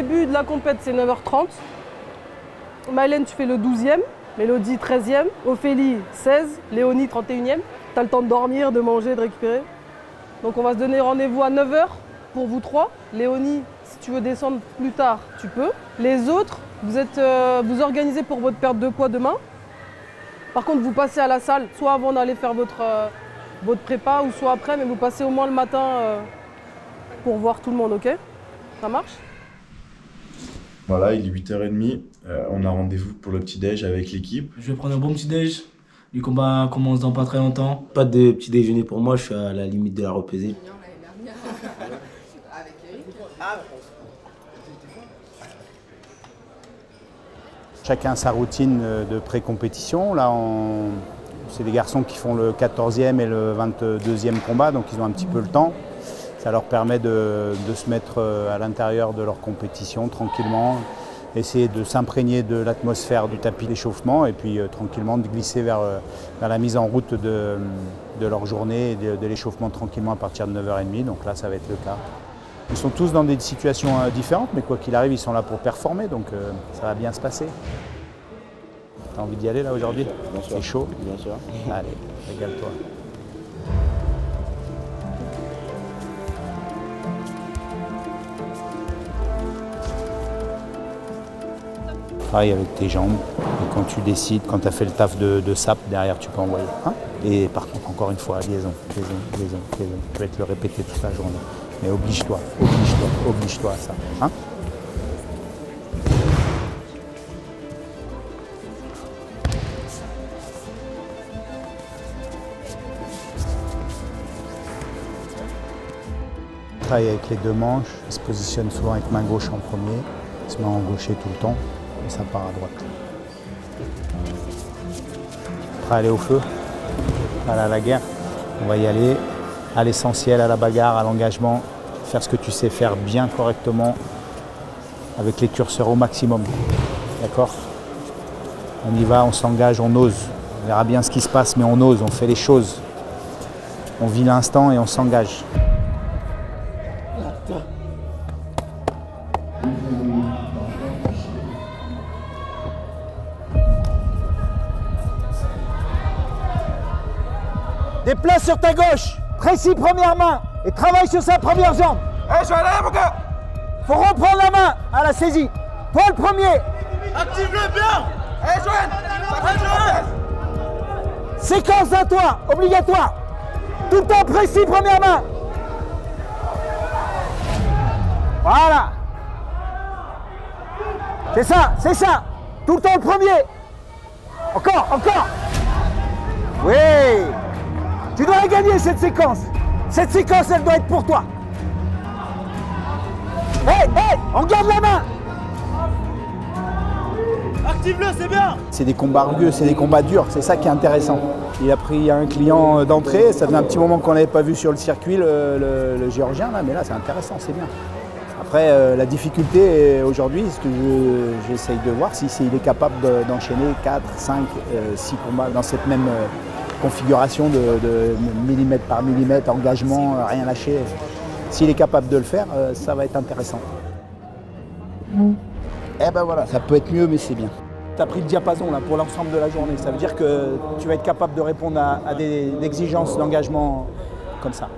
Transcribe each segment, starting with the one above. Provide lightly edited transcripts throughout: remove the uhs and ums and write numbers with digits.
début de la compète, c'est 9h30. Maëlène, tu fais le 12e. Mélodie, 13e. Ophélie, 16. Léonie, 31e. Tu as le temps de dormir, de manger, de récupérer. Donc on va se donner rendez-vous à 9h pour vous trois. Léonie, si tu veux descendre plus tard, tu peux. Les autres, vous organisez pour votre perte de poids demain. Par contre, vous passez à la salle, soit avant d'aller faire votre prépa, ou soit après, mais vous passez au moins le matin pour voir tout le monde, ok? Ça marche? Voilà, il est 8h30, on a rendez-vous pour le petit-déj avec l'équipe. Je vais prendre un bon petit-déj, le combat commence dans pas très longtemps. Pas de petit déjeuner pour moi, je suis à la limite de la repesée. Chacun a sa routine de pré-compétition. Là, c'est des garçons qui font le 14e et le 22e combat, donc ils ont un petit peu le temps. Ça leur permet de se mettre à l'intérieur de leur compétition tranquillement, essayer de s'imprégner de l'atmosphère du tapis d'échauffement et puis tranquillement de glisser vers la mise en route de leur journée et de l'échauffement tranquillement à partir de 9h30. Donc là, ça va être le cas. Ils sont tous dans des situations différentes, mais quoi qu'il arrive, ils sont là pour performer, donc ça va bien se passer. T'as envie d'y aller là aujourd'hui? C'est chaud? Bien sûr. Allez, régale-toi. Travaille avec tes jambes, et quand tu décides, quand tu as fait le taf de sap, derrière tu peux envoyer. Hein? Et par contre, encore une fois, liaison. Je vais te le répéter toute la journée. Mais oblige-toi à ça. Hein? Il travaille avec les deux manches, il se positionne souvent avec main gauche en premier, il se met en gaucher tout le temps et ça part à droite. Prêt à aller au feu, à la guerre, on va y aller. À l'essentiel, à la bagarre, à l'engagement, faire ce que tu sais faire bien correctement, avec les curseurs au maximum. D'accord? On y va, on s'engage, on ose. On verra bien ce qui se passe, mais on ose, on fait les choses. On vit l'instant et on s'engage. Déplace sur ta gauche, précis première main et travaille sur sa première jambe. Eh, je vais aller, mon gars. Faut reprendre la main à la saisie. Toi le premier. Active-le bien. Eh, Joël. Séquence à toi, obligatoire. Tout le temps précis première main. Voilà. C'est ça. Tout le temps le premier. Encore. Oui. Tu dois la gagner cette séquence. Cette séquence, elle doit être pour toi. Hey, on garde la main. Active-le, c'est bien. C'est des combats rugueux, c'est des combats durs, c'est ça qui est intéressant. Il a pris un client d'entrée, ça faisait un petit moment qu'on n'avait pas vu sur le circuit, le géorgien, là, mais là c'est intéressant, c'est bien. Après, la difficulté aujourd'hui, ce que j'essaye de voir, si il est capable d'enchaîner 4, 5, 6 combats dans cette même configuration de millimètre par millimètre, engagement, rien lâcher. S'il est capable de le faire, ça va être intéressant. Eh ben voilà, ça peut être mieux, mais c'est bien. Tu as pris le diapason là, pour l'ensemble de la journée. Ça veut dire que tu vas être capable de répondre à des exigences d'engagement comme ça.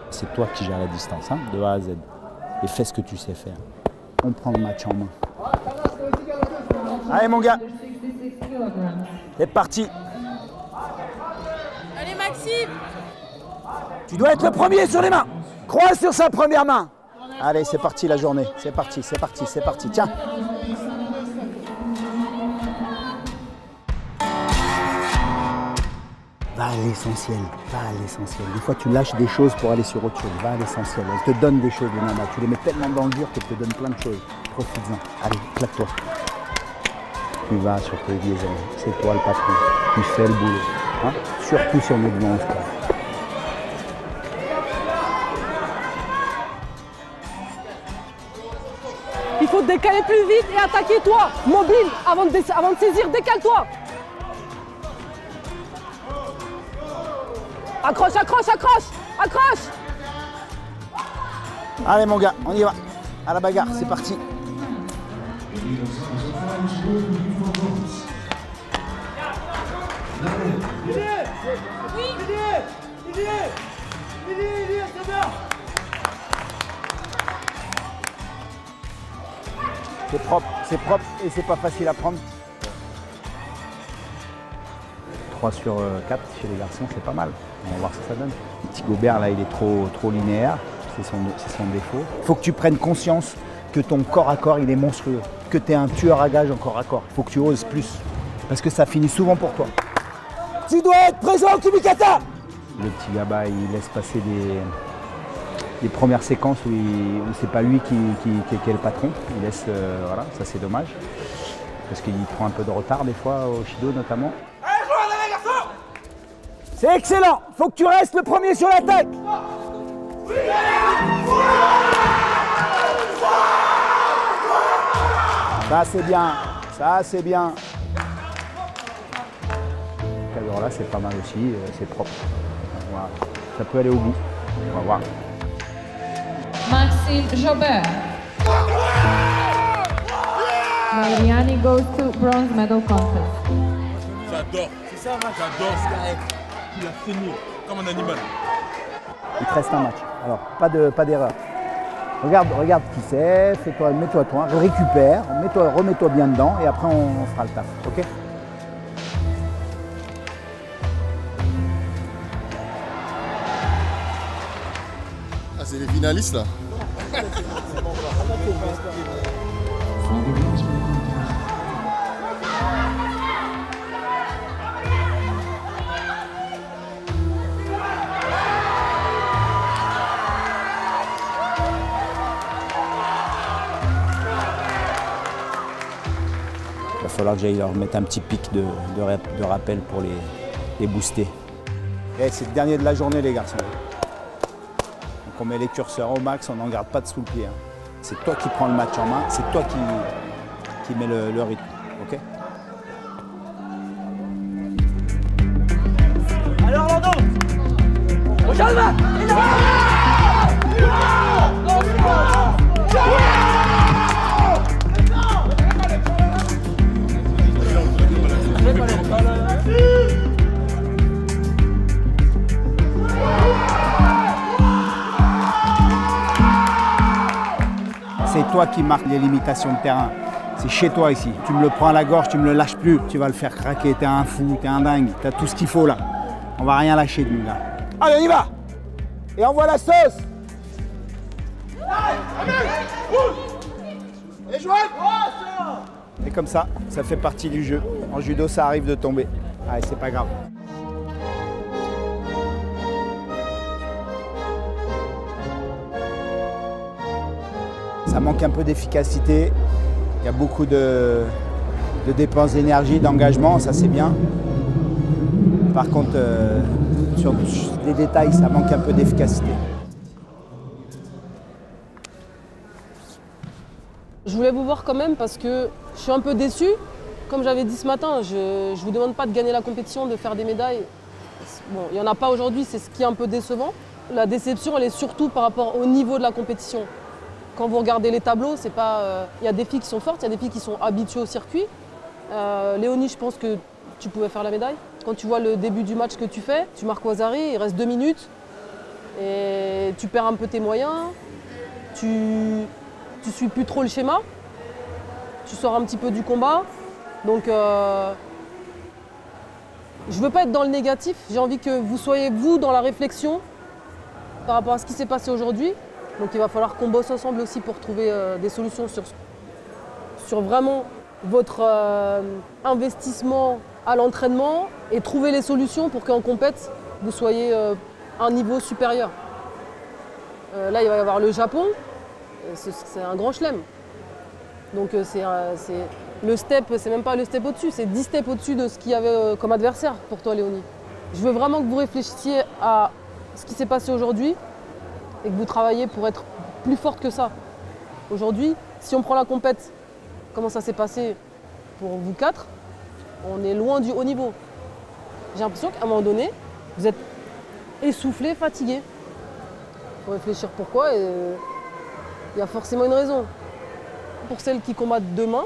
C'est toi qui gères la distance, hein, de A à Z. Et fais ce que tu sais faire. On prend le match en main. Allez mon gars, c'est parti. Allez Maxime. Tu dois être le premier sur les mains. Crois sur sa première main. Allez, c'est parti la journée. C'est parti. Tiens. Va à l'essentiel. Des fois, tu lâches des choses pour aller sur autre chose. Va à l'essentiel. Elle te donne des choses, les nanas. Tu les mets tellement dans le dur qu'elle te donne plein de choses. Profites-en. Allez, claque-toi. Tu vas sur tes liaisons. C'est toi le patron. Tu fais le boulot. Hein? Surtout sur le devant au sport. Il faut te décaler plus vite et attaquer toi, mobile, avant de saisir, décale-toi. Accroche. Allez mon gars, on y va. À la bagarre, c'est parti. C'est propre et c'est pas facile à prendre. 3 sur 4 chez les garçons, c'est pas mal. On va voir ce que ça donne. Le petit Gobert, là, il est trop linéaire. C'est son défaut. Il faut que tu prennes conscience que ton corps à corps, il est monstrueux. Que tu es un tueur à gages en corps à corps. Il faut que tu oses plus. Parce que ça finit souvent pour toi. Tu dois être présent, Kumikata! Le petit Gaba, il laisse passer des premières séquences où c'est pas lui qui est le patron. Il laisse, voilà, ça c'est dommage. Parce qu'il prend un peu de retard des fois, au Shido notamment. C'est excellent! Faut que tu restes le premier sur l'attaque! Ça c'est bien, ça c'est bien. Alors là c'est pas mal aussi, c'est propre. Voilà. Ça peut aller au bout. On va voir. Maxime Jobert. Mariani goes to bronze medal contest. J'adore. C'est ça, Max. J'adore ce gars. Il a fini comme un animal. Il te reste un match. Alors, pas d'erreur. Regarde qui c'est, mets-toi toi, récupère, remets-toi bien dedans et après on fera le taf, ok? Ah, c'est les finalistes là. Il va falloir que j'aille leur mettre un petit pic de rappel pour les booster. Et c'est le dernier de la journée les garçons. Donc on met les curseurs au max, on n'en garde pas de sous le pied. Hein. C'est toi qui prends le match en main, c'est toi qui mets le rythme. Ok? Allez Orlando. Regarde là. C'est toi qui marques les limitations de terrain. C'est chez toi ici. Tu me le prends à la gorge, tu me le lâches plus. Tu vas le faire craquer. T'es un fou, t'es un dingue. T'as tout ce qu'il faut là. On va rien lâcher de nous là. Allez, on y va! Et envoie la sauce! Et comme ça fait partie du jeu. En judo, ça arrive de tomber. Allez, c'est pas grave. Ça manque un peu d'efficacité. Il y a beaucoup de dépenses d'énergie, d'engagement, ça c'est bien. Par contre, sur des détails, ça manque un peu d'efficacité. Je voulais vous voir quand même parce que je suis un peu déçue. Comme j'avais dit ce matin, je ne vous demande pas de gagner la compétition, de faire des médailles. Bon, il n'y en a pas aujourd'hui, c'est ce qui est un peu décevant. La déception, elle est surtout par rapport au niveau de la compétition. Quand vous regardez les tableaux, c'est pas. Il y a des filles qui sont fortes, il y a des filles qui sont habituées au circuit. Léonie, je pense que tu pouvais faire la médaille. Quand tu vois le début du match que tu fais, tu marques Ouazzari, il reste 2 minutes et tu perds un peu tes moyens. Tu suis plus trop le schéma. Tu sors un petit peu du combat. Donc, je veux pas être dans le négatif. J'ai envie que vous soyez, vous, dans la réflexion par rapport à ce qui s'est passé aujourd'hui. Donc il va falloir qu'on bosse ensemble aussi pour trouver des solutions sur vraiment votre investissement à l'entraînement et trouver les solutions pour qu'en compète, vous soyez à un niveau supérieur. Là, il va y avoir le Japon, c'est un grand chelem. Donc le step, c'est même pas le step au-dessus, c'est 10 steps au-dessus de ce qu'il y avait comme adversaire pour toi, Léonie. Je veux vraiment que vous réfléchissiez à ce qui s'est passé aujourd'hui et que vous travaillez pour être plus forte que ça. Aujourd'hui, si on prend la compète, comment ça s'est passé pour vous 4, on est loin du haut niveau. J'ai l'impression qu'à un moment donné, vous êtes essoufflé, fatigué. Il faut réfléchir pourquoi et il y a forcément une raison. Pour celles qui combattent demain,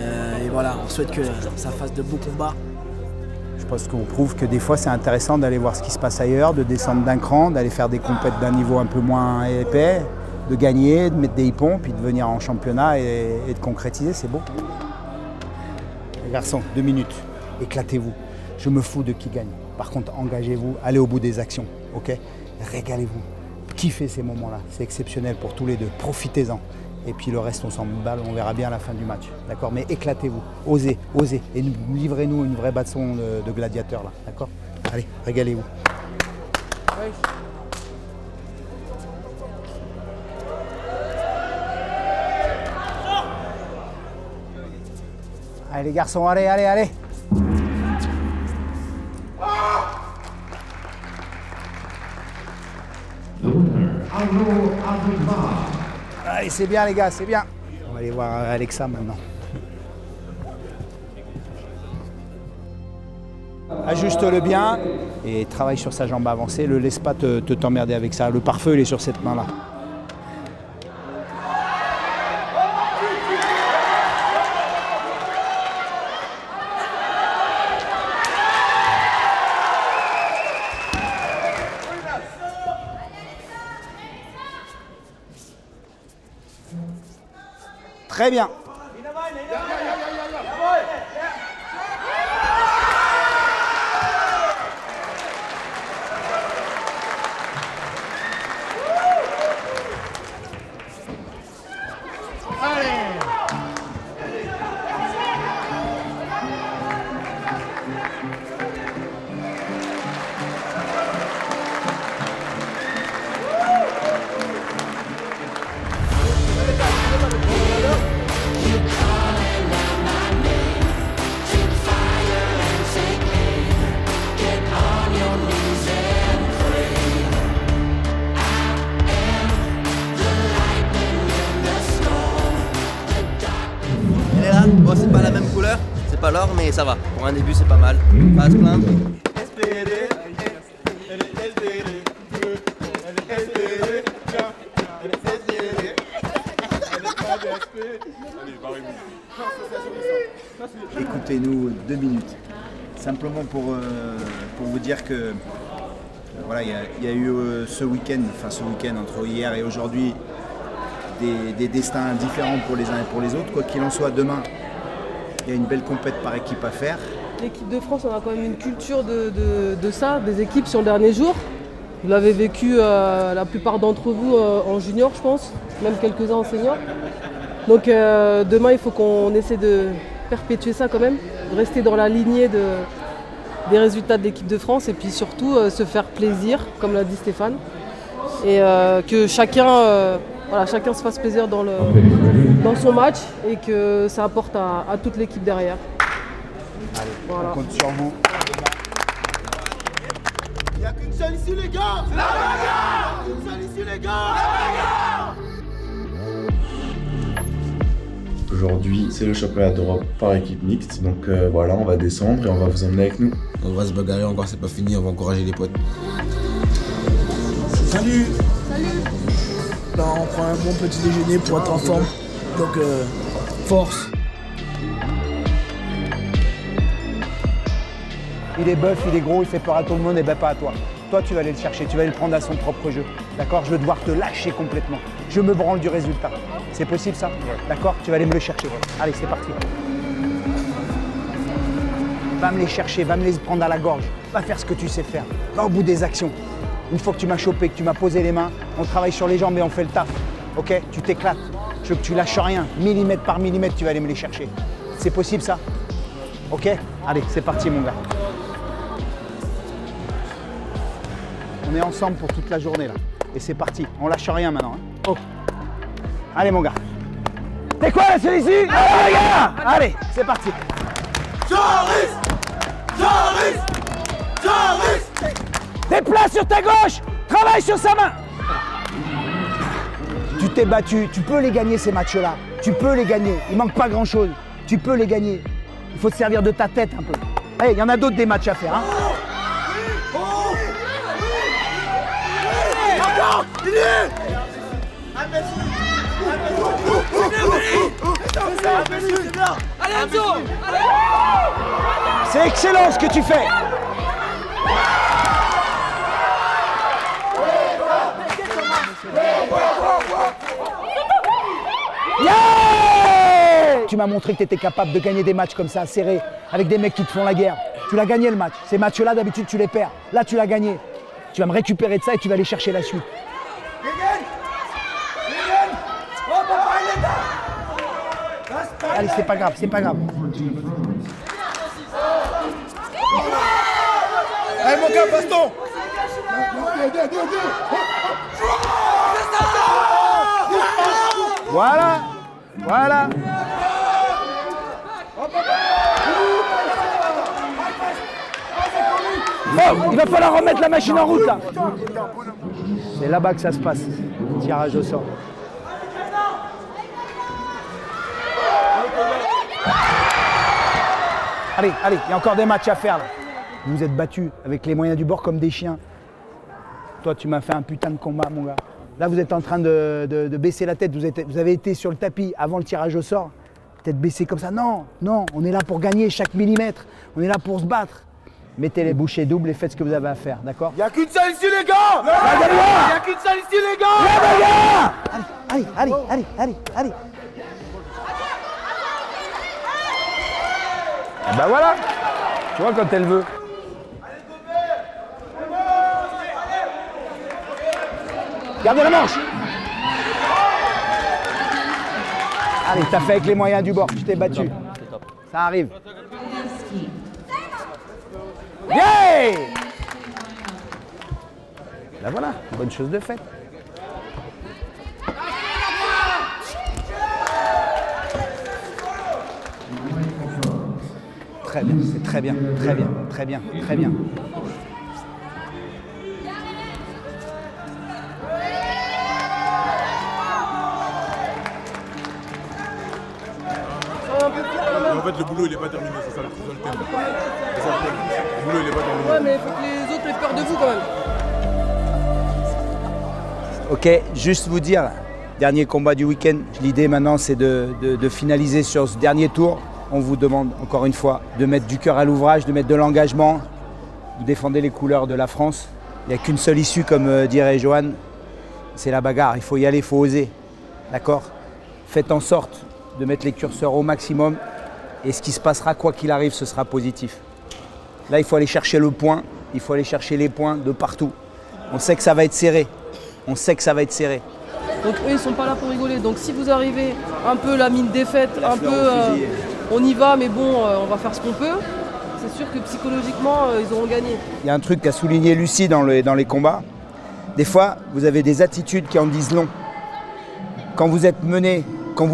Et voilà, on souhaite que ça fasse de beaux combats. Je pense qu'on prouve que des fois c'est intéressant d'aller voir ce qui se passe ailleurs, de descendre d'un cran, d'aller faire des compètes d'un niveau un peu moins épais, de gagner, de mettre des hippons, puis de venir en championnat et de concrétiser, c'est beau. Les garçons, 2 minutes, éclatez-vous. Je me fous de qui gagne. Par contre, engagez-vous, allez au bout des actions, ok? Régalez-vous, kiffez ces moments-là, c'est exceptionnel pour tous les deux, profitez-en. Et puis le reste, on s'en balle, on verra bien à la fin du match, d'accord? Mais éclatez-vous, osez, osez, et livrez-nous une vraie baston de gladiateur, là, d'accord? Allez, régalez-vous. Oui. Allez les garçons, allez, allez, allez. Allez, c'est bien les gars, c'est bien. On va aller voir Alexa maintenant. Ajuste-le bien et travaille sur sa jambe avancée. Ne laisse pas t'emmerder avec ça. Le pare-feu, il est sur cette main-là. Très bien. Bon, c'est pas la même couleur, c'est pas l'or, mais ça va. Pour un début, c'est pas mal. Pas à se plaindre. Écoutez-nous 2 minutes. Simplement pour vous dire que voilà, il y a eu ce week-end entre hier et aujourd'hui, des destins différents pour les uns et pour les autres. Quoi qu'il en soit, demain, il y a une belle compète par équipe à faire. L'équipe de France, on a quand même une culture de ça, des équipes sur le dernier jour. Vous l'avez vécu, la plupart d'entre vous, en junior, je pense, même quelques-uns en senior. Donc demain, il faut qu'on essaie de perpétuer ça quand même, de rester dans la lignée des résultats de l'équipe de France et puis surtout se faire plaisir, comme l'a dit Stéphane. Et que chacun se fasse plaisir dans son match et que ça apporte à toute l'équipe derrière. Allez, voilà. On compte sur vous. Il n'y a qu'une seule issue, les gars! C'est la bagarre! Il y a qu'une seule issue, les gars! La bagarre! Aujourd'hui, c'est le championnat d'Europe par équipe mixte. Donc voilà, on va descendre et on va vous emmener avec nous. On va se bagarrer encore, c'est pas fini, on va encourager les potes. Salut! Salut! Là, on prend un bon petit déjeuner pour être en forme. Donc, force! Il est bœuf, il est gros, il fait peur à tout le monde et ben pas à toi. Toi, tu vas aller le chercher, tu vas aller le prendre à son propre jeu. D'accord? Je vais devoir te lâcher complètement. Je me branle du résultat. C'est possible ça? D'accord? Tu vas aller me le chercher. Allez, c'est parti. Va me les chercher, va me les prendre à la gorge. Va faire ce que tu sais faire. Va au bout des actions. Une fois que tu m'as chopé, que tu m'as posé les mains, on travaille sur les jambes et on fait le taf. Ok? Tu t'éclates. Je veux que tu lâches rien. Millimètre par millimètre, tu vas aller me les chercher. C'est possible ça? Ok? Allez, c'est parti mon gars. On est ensemble pour toute la journée là. Et c'est parti. On lâche rien maintenant. Hein. Oh. Allez mon gars. C'est quoi la solution? Allez les gars! Allez, c'est parti. Joris! Joris! Joris! Déplace sur ta gauche! Travaille sur sa main! Tu t'es battu, tu peux les gagner ces matchs-là. Tu peux les gagner. Il manque pas grand-chose. Tu peux les gagner. Il faut te servir de ta tête un peu. Allez, il y en a d'autres des matchs à faire. Hein. Allez Enzo! C'est excellent ce que tu fais. Yeah! Tu m'as montré que tu étais capable de gagner des matchs comme ça, serrés, avec des mecs qui te font la guerre. Tu l'as gagné le match. Ces matchs-là, d'habitude, tu les perds. Là, tu l'as gagné. Tu vas me récupérer de ça et tu vas aller chercher la suite. Allez, c'est pas grave, c'est pas grave. Allez mon gars, baston! Voilà, voilà. Bon, il va falloir remettre la machine en route là. C'est là-bas que ça se passe, tirage au sort. Allez, allez, il y a encore des matchs à faire là. Vous vous êtes battus avec les moyens du bord comme des chiens. Toi, tu m'as fait un putain de combat, mon gars. Là, vous êtes en train de baisser la tête. Vous avez été sur le tapis avant le tirage au sort. Peut-être baissé comme ça. Non, non, on est là pour gagner chaque millimètre. On est là pour se battre. Mettez les bouchées doubles et faites ce que vous avez à faire, d'accord? Y'a qu'une seule issue, les gars! Y'a qu'une seule issue, les gars! Allez, allez, allez, allez, allez. Bah voilà, tu vois quand elle veut. Gardez la manche. Allez, t'as fait avec les moyens du bord, tu t'es battu. Ça arrive. Yeah! Là voilà, bonne chose de faite. Très bien, c'est très bien, très bien, très bien, très bien. En fait, le boulot, il n'est pas terminé, c'est ça le thème. C'est ça le thème. Le boulot, il n'est pas terminé. Ouais, mais il faut que les autres aient peur de vous quand même. Ok, juste vous dire, dernier combat du week-end. L'idée maintenant, c'est de finaliser sur ce dernier tour. On vous demande encore une fois de mettre du cœur à l'ouvrage, de mettre de l'engagement. Vous défendez les couleurs de la France. Il n'y a qu'une seule issue, comme dirait Johan, c'est la bagarre. Il faut y aller, il faut oser. D'accord? Faites en sorte de mettre les curseurs au maximum. Et ce qui se passera, quoi qu'il arrive, ce sera positif. Là, il faut aller chercher le point. Il faut aller chercher les points de partout. On sait que ça va être serré. On sait que ça va être serré. Donc eux, ils ne sont pas là pour rigoler. Donc si vous arrivez un peu la mine défaite, un peu on y va, mais bon, on va faire ce qu'on peut, c'est sûr que psychologiquement, ils auront gagné. Il y a un truc qu'a souligné Lucie dans les combats. Des fois, vous avez des attitudes qui en disent long. Quand vous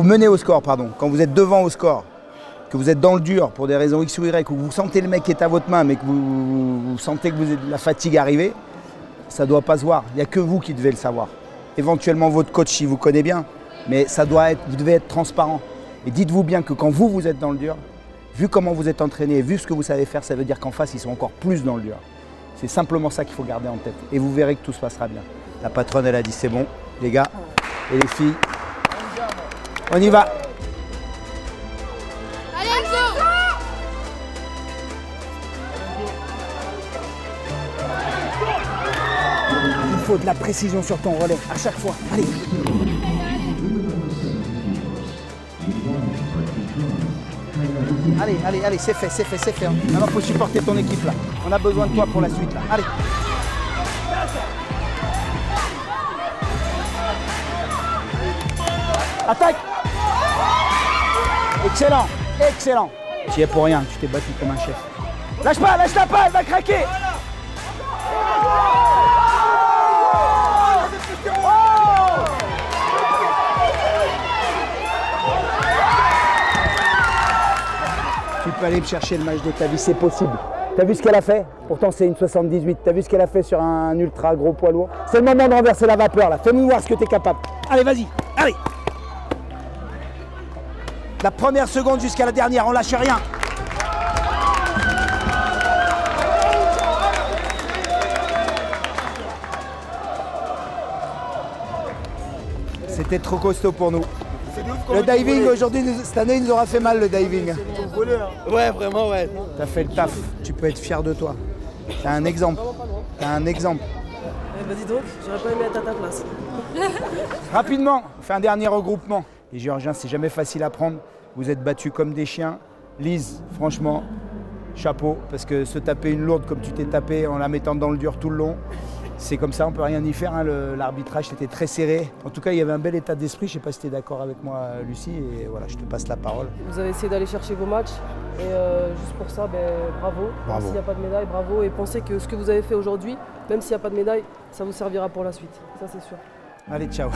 menez au score, quand vous êtes devant au score, que vous êtes dans le dur pour des raisons X ou Y, ou vous sentez le mec qui est à votre main, mais que vous sentez que la fatigue arriver, ça ne doit pas se voir. Il n'y a que vous qui devez le savoir. Éventuellement votre coach, il vous connaît bien, mais vous devez être transparent. Et dites-vous bien que quand vous êtes dans le dur, vu comment vous êtes entraîné, vu ce que vous savez faire, ça veut dire qu'en face, ils sont encore plus dans le dur. C'est simplement ça qu'il faut garder en tête. Et vous verrez que tout se passera bien. La patronne, elle a dit c'est bon, les gars et les filles. On y va. Allez Enzo! Il faut de la précision sur ton relais, à chaque fois. Allez. Allez, allez, allez, c'est fait, c'est fait, c'est fait. Maintenant, il faut supporter ton équipe là. On a besoin de toi pour la suite là. Allez. Attaque. Excellent, excellent. Tu y es pour rien, tu t'es battu comme un chef. Lâche pas, lâche-la pas, elle va craquer. Tu peux aller me chercher le match de ta vie, c'est possible. T'as vu ce qu'elle a fait? Pourtant c'est une 78. T'as vu ce qu'elle a fait sur un ultra gros poids lourd? C'est le moment de renverser la vapeur là. Fais-nous voir ce que t'es capable. Allez, vas-y, allez. La première seconde jusqu'à la dernière, on lâche rien. C'était trop costaud pour nous. Le diving, aujourd'hui, cette année, il nous aura fait mal, le diving. Ouais, vraiment, ouais. T'as fait le taf, tu peux être fier de toi. T'as un exemple. T'as un exemple. Eh ben dis donc, j'aurais pas aimé être à ta place. Rapidement, on fait un dernier regroupement. Les Géorgiens, c'est jamais facile à prendre. Vous êtes battus comme des chiens. Lise, franchement, chapeau, parce que se taper une lourde comme tu t'es tapé en la mettant dans le dur tout le long, c'est comme ça, on peut rien y faire. Hein. L'arbitrage était très serré. En tout cas, il y avait un bel état d'esprit. Je ne sais pas si tu es d'accord avec moi, Lucie. Et voilà, je te passe la parole. Vous avez essayé d'aller chercher vos matchs. Et juste pour ça, bravo. Même s'il n'y a pas de médaille, bravo. Et pensez que ce que vous avez fait aujourd'hui, même s'il n'y a pas de médaille, ça vous servira pour la suite. Ça, c'est sûr. Allez, ciao.